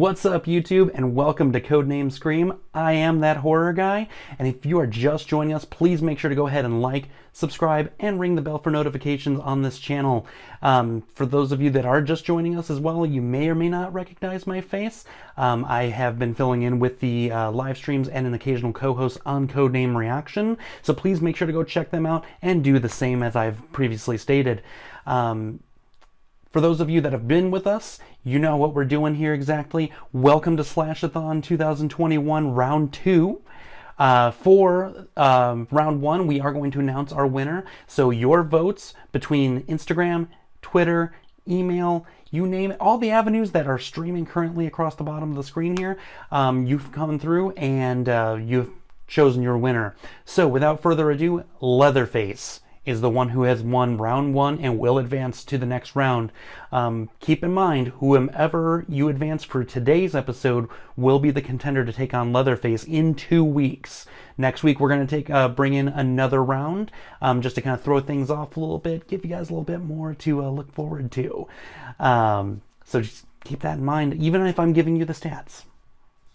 What's up, YouTube, and welcome to Codename Scream. I am that horror guy, and if you are just joining us, please make sure to go ahead and like, subscribe, and ring the bell for notifications on this channel. For those of you that are just joining us as well, you may or may not recognize my face. I have been filling in with the live streams and an occasional co-host on Codename Reaction, so please make sure to go check them out and do the same as I've previously stated. For those of you that have been with us, you know what we're doing here exactly. Welcome to SLASHETHON 2021 Round 2. For Round 1, we are going to announce our winner. So your votes between Instagram, Twitter, email, you name it, all the avenues that are streaming currently across the bottom of the screen here, you've come through and you've chosen your winner. So without further ado, Leatherface is the one who has won round 1 and will advance to the next round. Keep in mind, whomever you advance for today's episode will be the contender to take on Leatherface in 2 weeks. Next week, we're going to bring in another round just to kind of throw things off a little bit, give you guys a little bit more to look forward to. So just keep that in mind, even if I'm giving you the stats.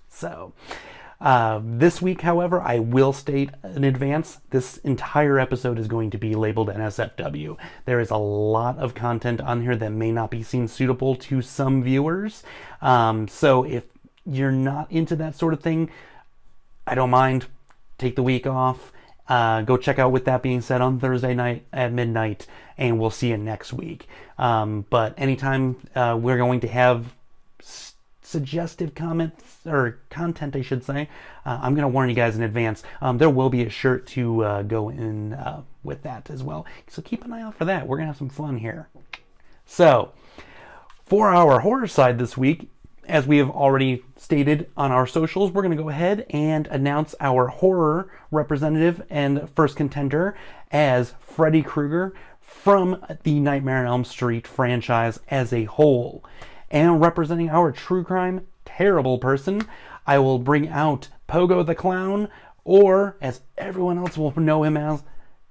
So this week, however, I will state in advance, this entire episode is going to be labeled NSFW. There is a lot of content on here that may not be seen suitable to some viewers. So if you're not into that sort of thing, I don't mind. Take the week off. Go check out With That Being Said on Thursday night at midnight, and we'll see you next week. But anytime we're going to have suggestive comments or content, I should say, I'm going to warn you guys in advance. There will be a shirt to go in with that as well, so keep an eye out for that. We're going to have some fun here. So for our horror side this week, as we have already stated on our socials, we're going to go ahead and announce our horror representative and first contender as Freddy Krueger from the Nightmare on Elm Street franchise as a whole. And representing our true crime terrible person, I will bring out Pogo the Clown, or as everyone else will know him as,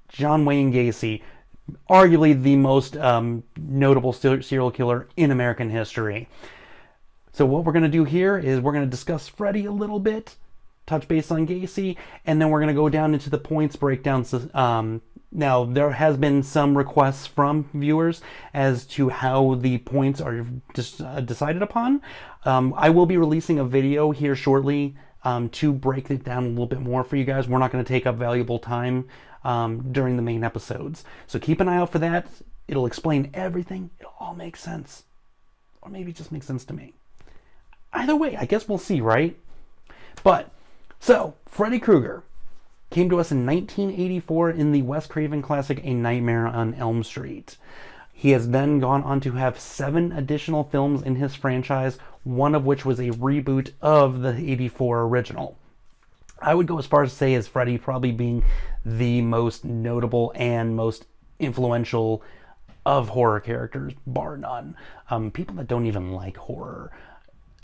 John Wayne Gacy, arguably the most notable serial killer in American history. So what we're going to do here is we're going to discuss Freddy a little bit, touch base on Gacy, and then we're going to go down into the points breakdowns. Now, there has been some requests from viewers as to how the points are decided upon. I will be releasing a video here shortly to break it down a little bit more for you guys. We're not going to take up valuable time during the main episodes. So keep an eye out for that. It'll explain everything. It'll all make sense. Or maybe it just makes sense to me. Either way, I guess we'll see, right? But, so, Freddy Krueger came to us in 1984 in the Wes Craven classic A Nightmare on Elm Street. He has then gone on to have 7 additional films in his franchise, one of which was a reboot of the 84 original. I would go as far as to say as Freddy probably being the most notable and most influential of horror characters, bar none. People that don't even like horror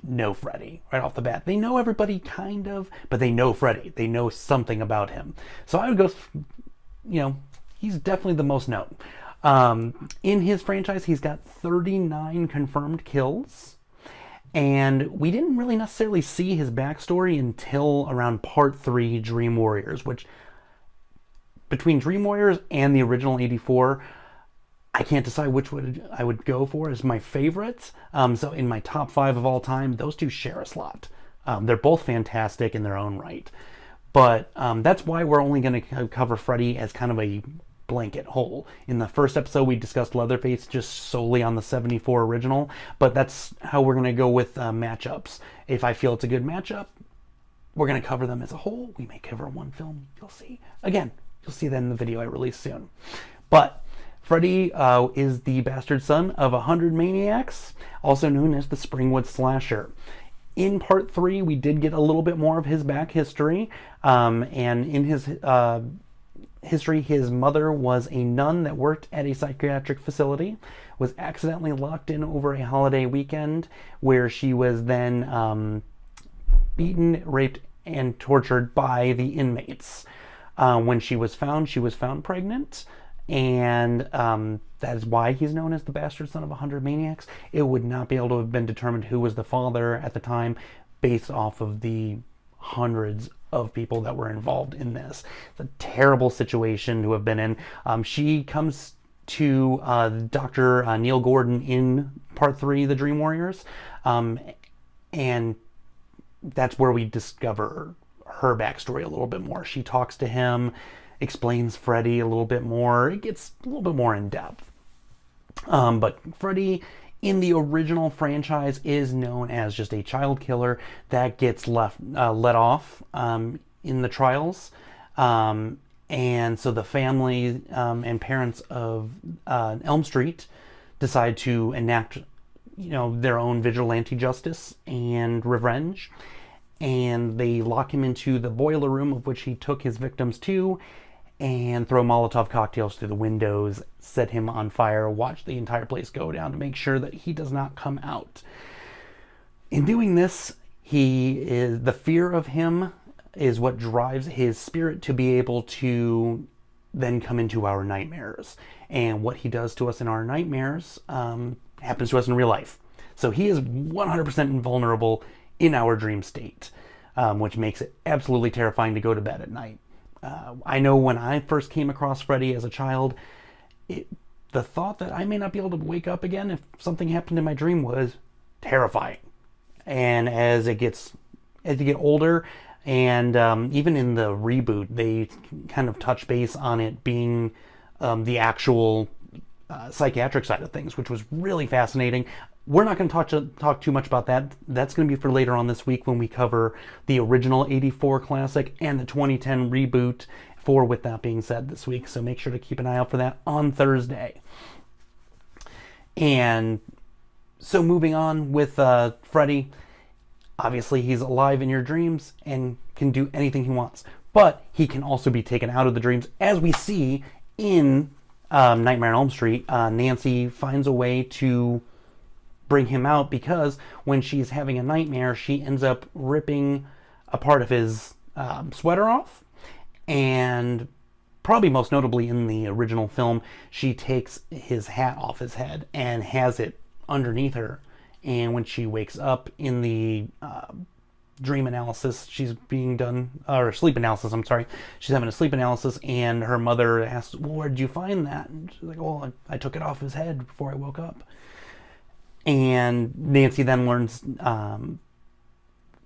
know Freddy right off the bat. They know everybody kind of, but they know Freddy. They know something about him. So I would go, he's definitely the most known. In his franchise, he's got 39 confirmed kills, and we didn't really necessarily see his backstory until around Part 3, Dream Warriors, which between Dream Warriors and the original 84, I can't decide which one I would go for as my favorites. So in my top 5 of all time, those two share a slot. They're both fantastic in their own right. But that's why we're only going to cover Freddy as kind of a blanket whole. In the first episode, we discussed Leatherface just solely on the 74 original. But that's how we're going to go with matchups. If I feel it's a good matchup, we're going to cover them as a whole. We may cover one film. You'll see. Again, you'll see that in the video I release soon. But Freddy is the bastard son of 100 maniacs, also known as the Springwood Slasher. In Part 3, we did get a little bit more of his back history, and in his history, his mother was a nun that worked at a psychiatric facility, was accidentally locked in over a holiday weekend, where she was then beaten, raped, and tortured by the inmates. When she was found pregnant, And that is why he's known as the bastard son of 100 maniacs. It would not be able to have been determined who was the father at the time based off of the hundreds of people that were involved in this. It's a terrible situation to have been in. She comes to Dr. Neil Gordon in part 3, The Dream Warriors, and that's where we discover her backstory a little bit more. She talks to him, explains Freddy a little bit more. It gets a little bit more in depth. But Freddy in the original franchise is known as just a child killer that gets let off in the trials. And so the family and parents of Elm Street decide to enact, their own vigilante justice and revenge. And they lock him into the boiler room of which he took his victims to, and throw Molotov cocktails through the windows, set him on fire, watch the entire place go down to make sure that he does not come out. In doing this, the fear of him is what drives his spirit to be able to then come into our nightmares. And what he does to us in our nightmares happens to us in real life. So he is 100% invulnerable in our dream state, which makes it absolutely terrifying to go to bed at night. I know when I first came across Freddy as a child, the thought that I may not be able to wake up again if something happened in my dream was terrifying. And as you get older, and even in the reboot, they kind of touch base on it being the actual psychiatric side of things, which was really fascinating. We're not going to talk too much about that. That's going to be for later on this week when we cover the original 84 classic and the 2010 reboot for With That Being Said this week. So make sure to keep an eye out for that on Thursday. And so moving on with Freddy, obviously he's alive in your dreams and can do anything he wants. But he can also be taken out of the dreams, as we see in Nightmare on Elm Street. Nancy finds a way to bring him out because when she's having a nightmare, she ends up ripping a part of his sweater off. And probably most notably in the original film, she takes his hat off his head and has it underneath her. And when she wakes up in the dream analysis, she's being done, or sleep analysis, I'm sorry. She's having a sleep analysis, and her mother asks, well, where did you find that? And she's like, well, I took it off his head before I woke up. And Nancy then learns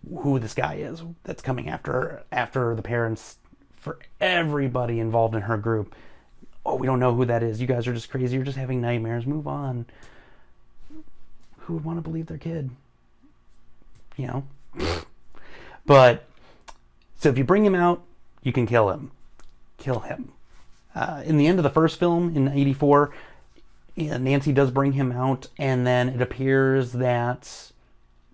who this guy is that's coming after the parents, for everybody involved in her group. Oh, we don't know who that is. You guys are just crazy. You're just having nightmares. Move on. Who would want to believe their kid? But, so if you bring him out, you can kill him. Kill him. In the end of the first film, in 84, Nancy does bring him out, and then it appears that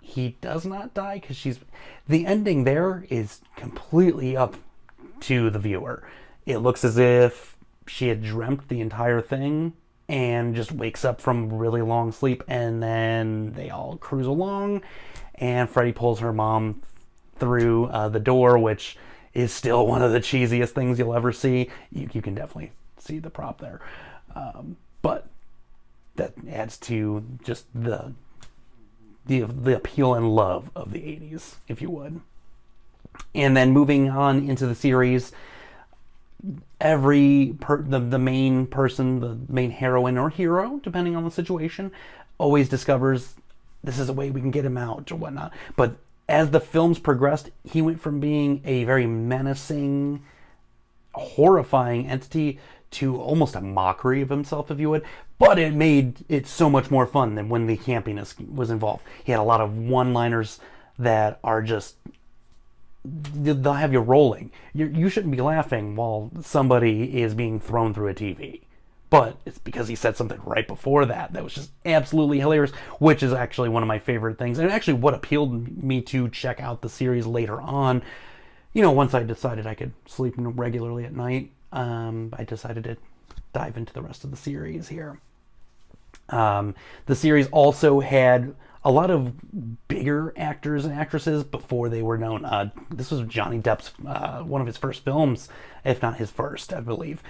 he does not die, because the ending there is completely up to the viewer. It looks as if she had dreamt the entire thing and just wakes up from really long sleep, and then they all cruise along, and Freddy pulls her mom through the door, which is still one of the cheesiest things you'll ever see. You can definitely see the prop there. But that adds to just the appeal and love of the 80s, if you would. And then moving on into the series, the main person, the main heroine or hero, depending on the situation, always discovers this is a way we can get him out or whatnot. But as the films progressed, he went from being a very menacing, horrifying entity to almost a mockery of himself, if you would. But it made it so much more fun than when the campiness was involved. He had a lot of one-liners that are just, they'll have you rolling. You shouldn't be laughing while somebody is being thrown through a TV. But it's because he said something right before that was just absolutely hilarious, which is actually one of my favorite things. And actually what appealed me to check out the series later on, once I decided I could sleep regularly at night, I decided to dive into the rest of the series here. The series also had a lot of bigger actors and actresses before they were known. This was Johnny Depp's one of his first films, if not his first, I believe.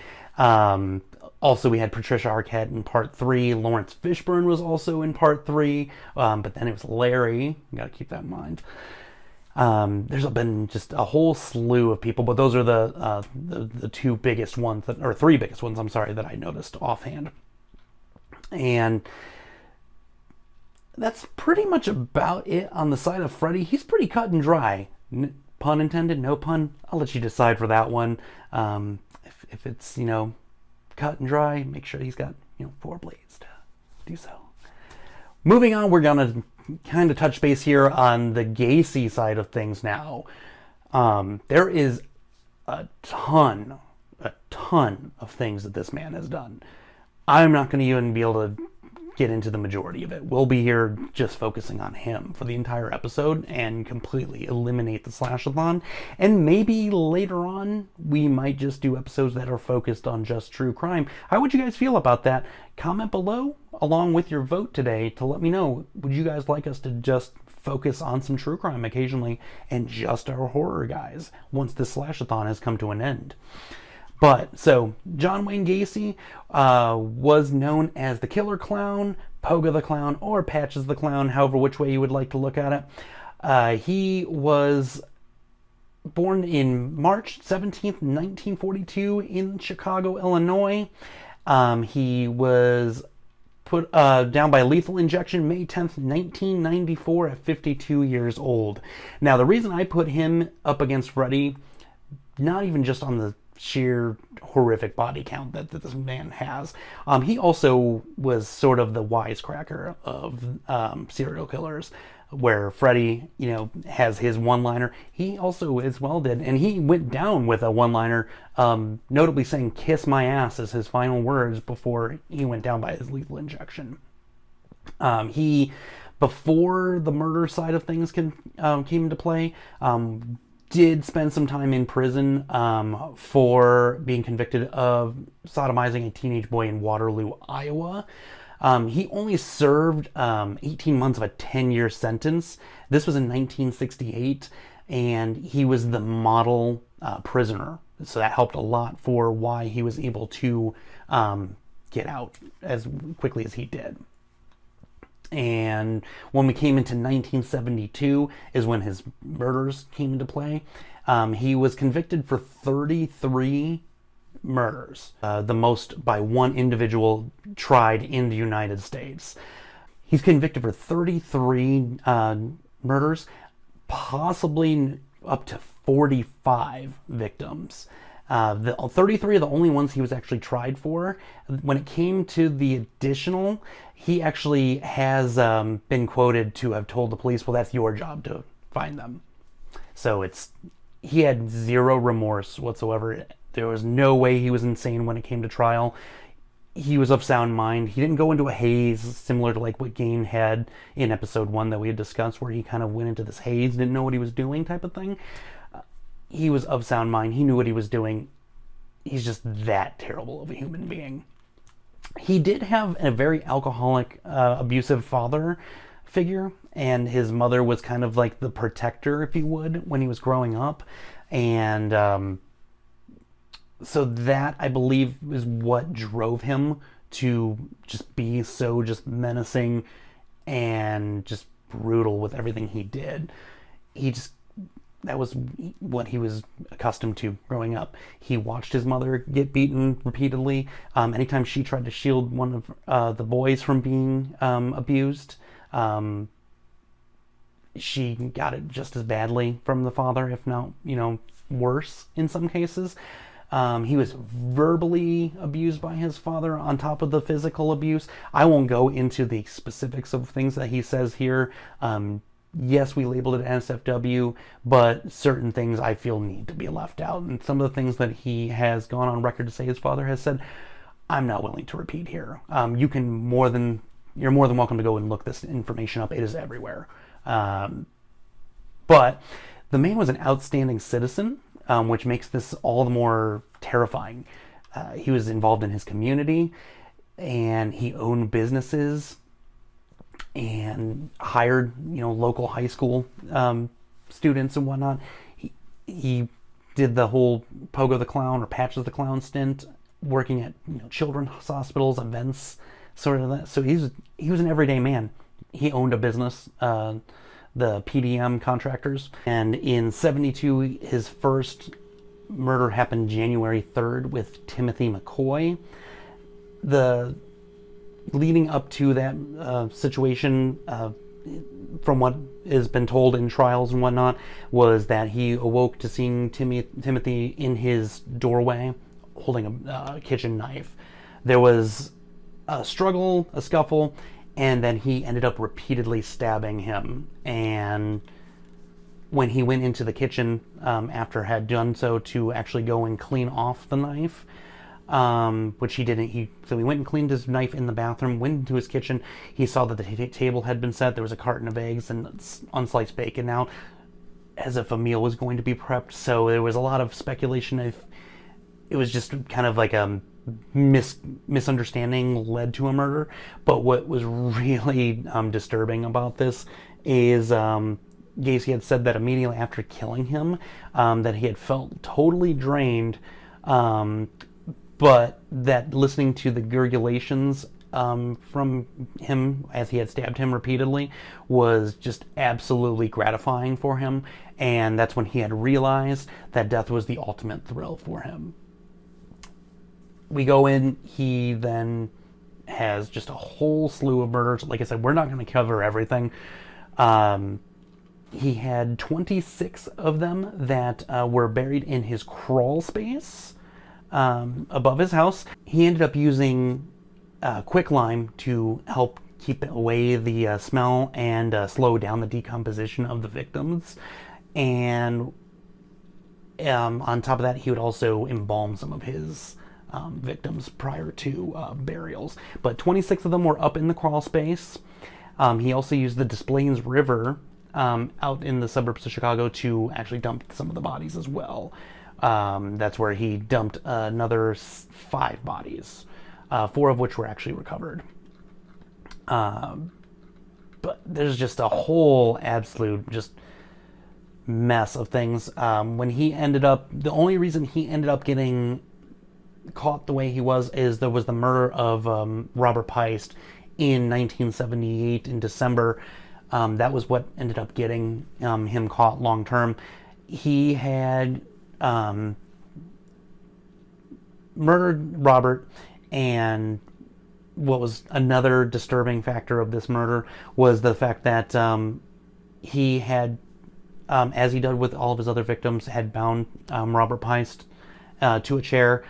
Also, we had Patricia Arquette in part 3. Lawrence Fishburne was also in part 3. But then it was Larry. You got to keep that in mind. There's been just a whole slew of people, but those are the two biggest ones, or three biggest ones, I'm sorry, that I noticed offhand. And that's pretty much about it on the side of Freddy. He's pretty cut and dry. Pun intended, no pun. I'll let you decide for that one. If it's, cut and dry, make sure he's got, 4 blades to do so. Moving on, we're going to kind of touch base here on the Gacy side of things now. There is a ton of things that this man has done. I'm not going to even be able to get into the majority of it. We'll be here just focusing on him for the entire episode and completely eliminate the Slashathon. And maybe later on, we might just do episodes that are focused on just true crime. How would you guys feel about that? Comment below along with your vote today to let me know. Would you guys like us to just focus on some true crime occasionally and just our horror guys once this Slashathon has come to an end? But, so, John Wayne Gacy was known as the Killer Clown, Pogo the Clown, or Patches the Clown, however which way you would like to look at it. He was born in March 17th, 1942 in Chicago, Illinois. He was put down by lethal injection May 10th, 1994 at 52 years old. Now, the reason I put him up against Freddy, not even just on the sheer horrific body count that this man has. He also was sort of the wisecracker of serial killers, where Freddy, has his one-liner. He also as well did, and he went down with a one-liner, notably saying "kiss my ass" as his final words before he went down by his lethal injection. He, before the murder side of things came into play, did spend some time in prison for being convicted of sodomizing a teenage boy in Waterloo, Iowa. He only served 18 months of a 10-year sentence. This was in 1968, and he was the model prisoner. So that helped a lot for why he was able to get out as quickly as he did. And when we came into 1972 is when his murders came into play. He was convicted for 33 murders, the most by one individual tried in the United States. He's convicted for 33 murders, possibly up to 45 victims. The 33 are the only ones he was actually tried for. When it came to the additional, he actually has been quoted to have told the police, well, that's your job to find them. So he had zero remorse whatsoever. There was no way he was insane when it came to trial. He was of sound mind. He didn't go into a haze similar to like what Gain had in episode 1 that we had discussed, where he kind of went into this haze, didn't know what he was doing type of thing. He was of sound mind. He knew what he was doing. He's just that terrible of a human being. He did have a very alcoholic, abusive father figure, and his mother was kind of like the protector, if you would, when he was growing up. And so that, I believe, is what drove him to just be so just menacing and just brutal with everything he did. That was what he was accustomed to growing up. He watched his mother get beaten repeatedly. Anytime she tried to shield one of the boys from being abused, she got it just as badly from the father, if not, worse in some cases. He was verbally abused by his father on top of the physical abuse. I won't go into the specifics of things that he says here. Yes, we labeled it NSFW, but certain things I feel need to be left out. And some of the things that he has gone on record to say his father has said, I'm not willing to repeat here. You're more than welcome to go and look this information up. It is everywhere. But the man was an outstanding citizen, which makes this all the more terrifying. He was involved in his community, and he owned businesses and hired, local high school students and whatnot. He did the whole Pogo the Clown or Patches the Clown stint working at children's hospitals, events, sort of that. So he was an everyday man. He owned a business, the PDM contractors, and in '72 his first murder happened January 3rd with Timothy McCoy. The leading up to that situation, from what has been told in trials and whatnot, was that he awoke to seeing Timothy in his doorway holding a kitchen knife. There was a struggle, a scuffle, and then he ended up repeatedly stabbing him. And when he went into the kitchen after had done so to actually go and clean off the knife, which he didn't. So he went and cleaned his knife in the bathroom, went into his kitchen. He saw that the table had been set. There was a carton of eggs and unsliced bacon out, as if a meal was going to be prepped. So there was a lot of speculation if it was just kind of like a misunderstanding led to a murder. But what was really disturbing about this is Gacy had said that immediately after killing him, that he had felt totally drained, but that listening to the gurgulations from him as he had stabbed him repeatedly was just absolutely gratifying for him, and that's when he had realized that death was the ultimate thrill for him. We go in, he then has just a whole slew of murders. Like I said, we're not going to cover everything. He had 26 of them that were buried in his crawl space above his house. He ended up using quicklime to help keep away the smell and slow down the decomposition of the victims. And on top of that, he would also embalm some of his victims prior to burials. But 26 of them were up in the crawl space. He also used the Des Plaines River out in the suburbs of Chicago to actually dump some of the bodies as well. That's where he dumped another 5 bodies, 4 of which were actually recovered. But there's just a whole absolute just mess of things. When he ended up, the only reason he ended up getting caught the way he was is there was the murder of Robert Pist in 1978 in December. That was what ended up getting him caught long term. He had murdered Robert, and what was another disturbing factor of this murder was the fact that he had, as he did with all of his other victims, had bound Robert Pist to a chair.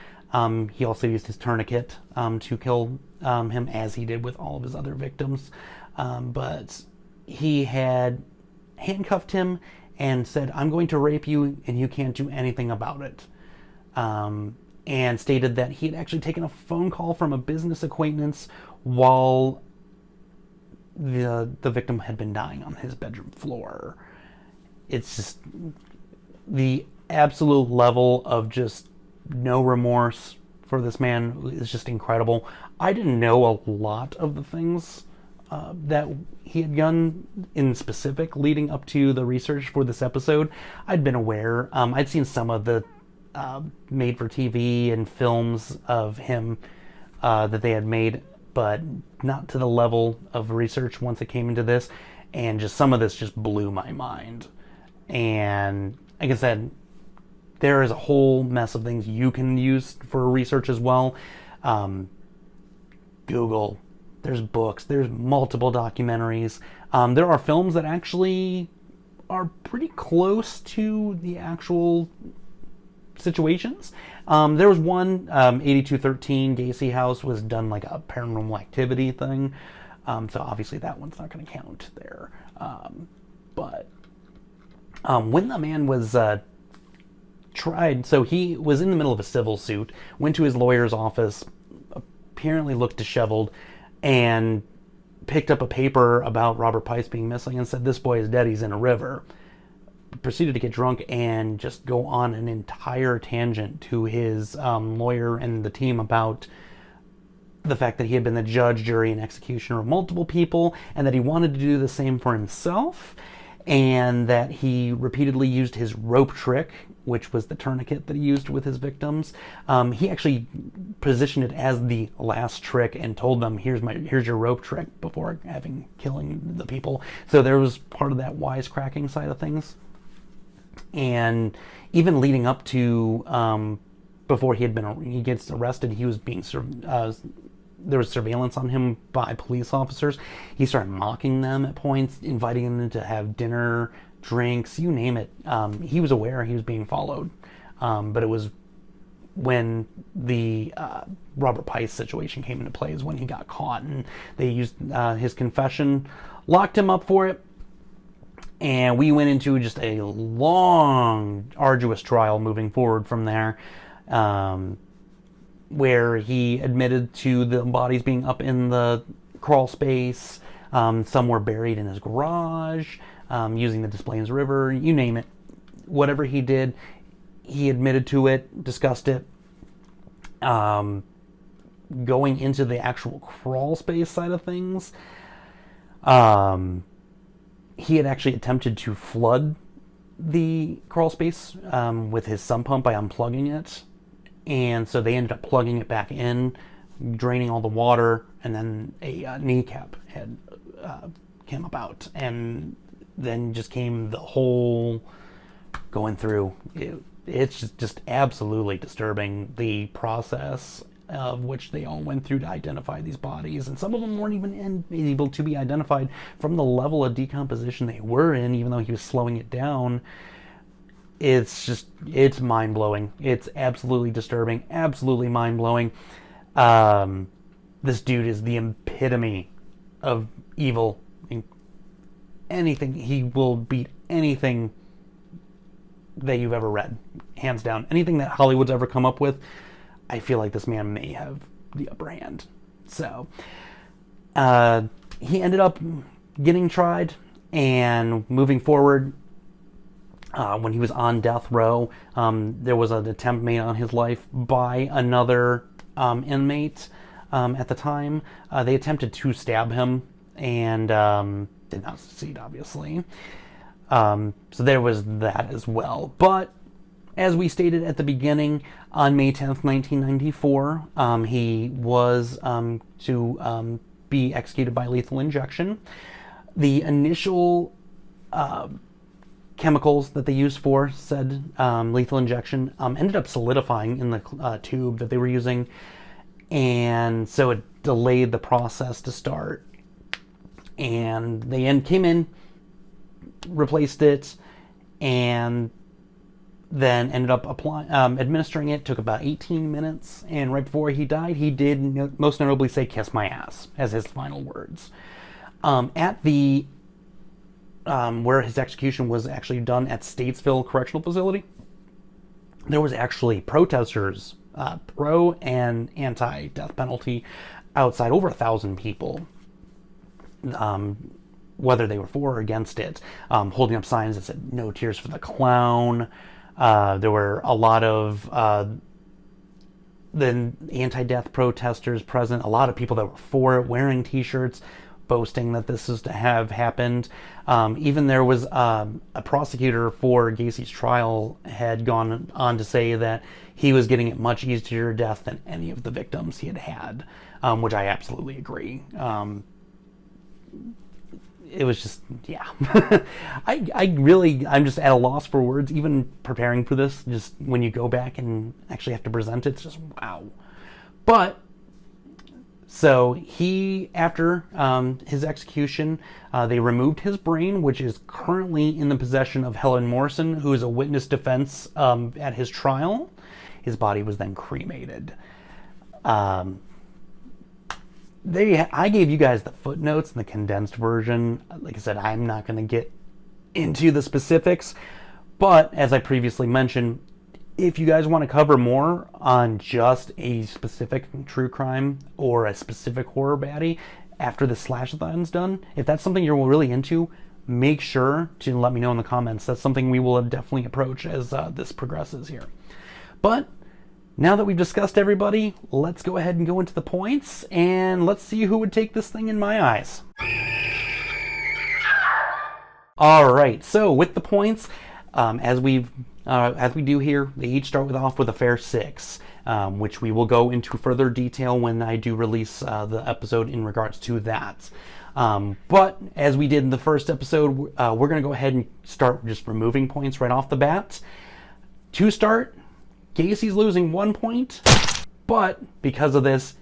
He also used his tourniquet to kill him, as he did with all of his other victims. But he had handcuffed him and said, "I'm going to rape you and you can't do anything about it." And stated that he had actually taken a phone call from a business acquaintance while the victim had been dying on his bedroom floor. It's just the absolute level of just no remorse for this man is just incredible. I didn't know a lot of the things that he had done in specific leading up to the research for this episode. I'd been aware. I'd seen some of the made-for-TV and films of him that they had made, but not to the level of research once it came into this. And just some of this just blew my mind. And like I said, there is a whole mess of things you can use for research as well. Google, there's books, there's multiple documentaries. There are films that actually are pretty close to the actual situations. There was one, 8213 Gacy House, was done like a paranormal activity thing. So obviously that one's not going to count there. But when the man was tried, so he was in the middle of a civil suit, went to his lawyer's office, apparently looked disheveled, and picked up a paper about Robert Pist being missing and said, "This boy is dead, he's in a river." Proceeded to get drunk and just go on an entire tangent to his lawyer and the team about the fact that he had been the judge, jury, and executioner of multiple people, and that he wanted to do the same for himself, and that he repeatedly used his rope trick which was the tourniquet that he used with his victims. He actually positioned it as the last trick and told them, here's your rope trick, before killing the people. So there was part of that wisecracking side of things. And even leading up to before he gets arrested, he was being there was surveillance on him by police officers. He started mocking them at points, inviting them to have dinner, drinks, you name it. He was aware he was being followed, but it was when the Robert Pist situation came into play is when he got caught, and they used his confession, locked him up for it, and we went into just a long, arduous trial moving forward from there, where he admitted to the bodies being up in the crawl space. Some were buried in his garage, using the Des Plaines River, you name it. Whatever he did, he admitted to it, discussed it. Going into the actual crawl space side of things, he had actually attempted to flood the crawl space with his sump pump by unplugging it. And so they ended up plugging it back in, draining all the water, and then a kneecap had came about. And then just came the whole going through. It's just absolutely disturbing, the process of which they all went through to identify these bodies. And some of them weren't even able to be identified from the level of decomposition they were in, even though he was slowing it down. It's mind-blowing. It's absolutely disturbing, absolutely mind-blowing. This dude is the epitome of evil. Anything, he will beat anything that you've ever read, hands down. Anything that Hollywood's ever come up with, I feel like this man may have the upper hand. So, he ended up getting tried, and moving forward, when he was on death row, there was an attempt made on his life by another inmate at the time. They attempted to stab him and did not succeed, obviously. So there was that as well. But as we stated at the beginning, on May 10th, 1994, he was to be executed by lethal injection. The initial chemicals that they used for said lethal injection ended up solidifying in the tube that they were using, and so it delayed the process to start. And they came in, replaced it, and then ended up administering it. Took about 18 minutes, and right before he died, he did most notably say, "Kiss my ass," as his final words. At the where his execution was actually done at Statesville Correctional Facility, there was actually protesters, pro and anti-death penalty, outside, over 1,000 people, whether they were for or against it, holding up signs that said "No tears for the clown." There were a lot of the anti-death protesters present, a lot of people that were for it, wearing t-shirts, boasting that this is to have happened. Even there was a prosecutor for Gacy's trial had gone on to say that he was getting it much easier death than any of the victims he had, which I absolutely agree. It was just, yeah. I'm just at a loss for words, even preparing for this. Just when you go back and actually have to present it, it's just wow. But so he, after his execution, they removed his brain, which is currently in the possession of Helen Morrison, who is a witness defense at his trial. His body was then cremated. I gave you guys the footnotes and the condensed version. Like I said, I'm not going to get into the specifics, but as I previously mentioned, if you guys want to cover more on just a specific true crime or a specific horror baddie after the Slash-a-thon's done, if that's something you're really into, make sure to let me know in the comments. That's something we will definitely approach as this progresses here. But now that we've discussed everybody, let's go ahead and go into the points, and let's see who would take this thing in my eyes. Alright, so with the points, as we've as we do here, they each start off with a fair 6, which we will go into further detail when I do release the episode in regards to that. But as we did in the first episode, we're going to go ahead and start just removing points right off the bat. To start, Gacy's losing 1 point, but because of this,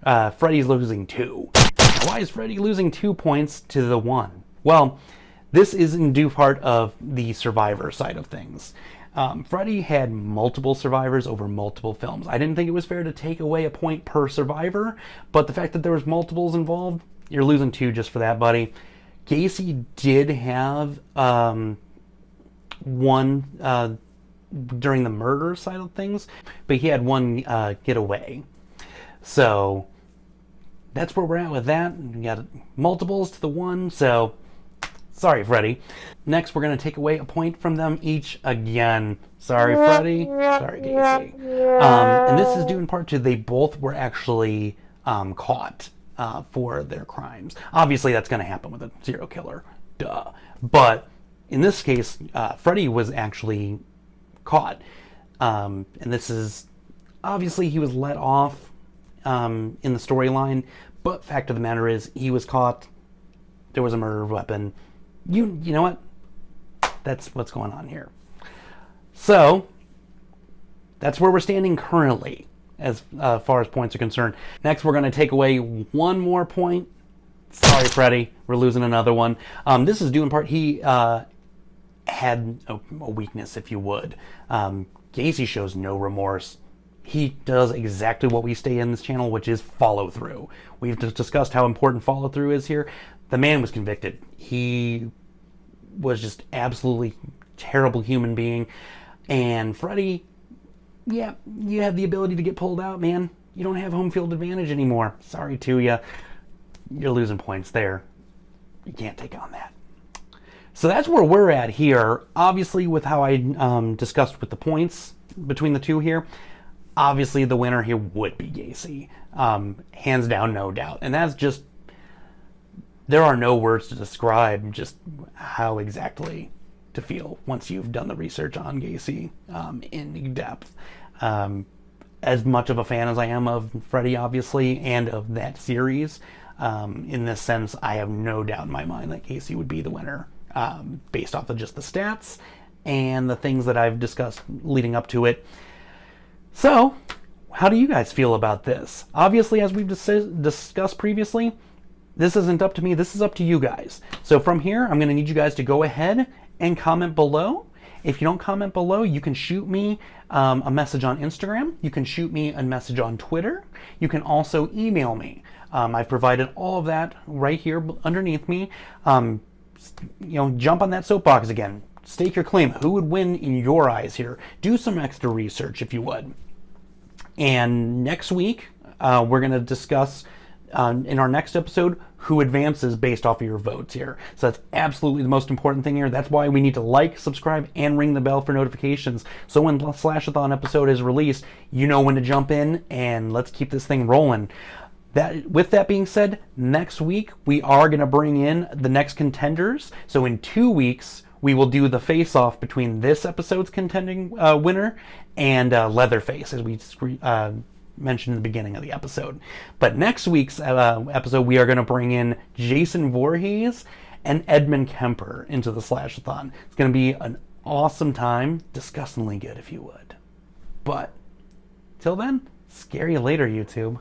Freddy's losing 2. Now, why is Freddy losing 2 points to the 1? Well, this is in due part of the survivor side of things. Freddy had multiple survivors over multiple films. I didn't think it was fair to take away a point per survivor, but the fact that there was multiples involved, you're losing 2 just for that, buddy. Gacy did have 1 during the murder side of things, but he had 1 getaway. So that's where we're at with that. We got multiples to the 1, so sorry, Freddy. Next, we're going to take away a point from them each again. Sorry, Freddy. Sorry, Gacy. And this is due in part to they both were actually caught for their crimes. Obviously, that's going to happen with a serial killer. Duh. But in this case, Freddy was actually caught. And this is... Obviously, he was let off in the storyline. But fact of the matter is, he was caught. There was a murder weapon. You know what? That's what's going on here. So, that's where we're standing currently as far as points are concerned. Next, we're going to take away 1 more point. Sorry, Freddy. We're losing another one. This is due in part, he had a weakness, if you would. Gacy shows no remorse. He does exactly what we stay in this channel, which is follow through. We've discussed how important follow through is here. The man was convicted. He was just absolutely terrible human being. And Freddy, yeah, you have the ability to get pulled out, man. You don't have home field advantage anymore. Sorry to you. You're losing points there. You can't take on that. So that's where we're at here. Obviously, with how I discussed with the points between the two here, obviously the winner here would be Gacy. Hands down, no doubt. And that's just... There are no words to describe just how exactly to feel once you've done the research on Gacy in depth. As much of a fan as I am of Freddy, obviously, and of that series, in this sense, I have no doubt in my mind that Gacy would be the winner, based off of just the stats and the things that I've discussed leading up to it. So, how do you guys feel about this? Obviously, as we've discussed previously, this isn't up to me, this is up to you guys. So from here, I'm going to need you guys to go ahead and comment below. If you don't comment below, you can shoot me a message on Instagram. You can shoot me a message on Twitter. You can also email me. I've provided all of that right here underneath me. Jump on that soapbox again. Stake your claim. Who would win in your eyes here? Do some extra research if you would. And next week, we're going to discuss in our next episode who advances based off of your votes here. So that's absolutely the most important thing here. That's why we need to like, subscribe, and ring the bell for notifications. So when Slashathon episode is released, you know when to jump in, and let's keep this thing rolling. With that being said, next week we are going to bring in the next contenders. So in 2 weeks, we will do the face-off between this episode's contending winner and Leatherface, as we mentioned in the beginning of the episode. But next week's episode, we are going to bring in Jason Voorhees and Edmund Kemper into the Slashathon. It's going to be an awesome time, disgustingly good if you would. But till then, scare you later, YouTube.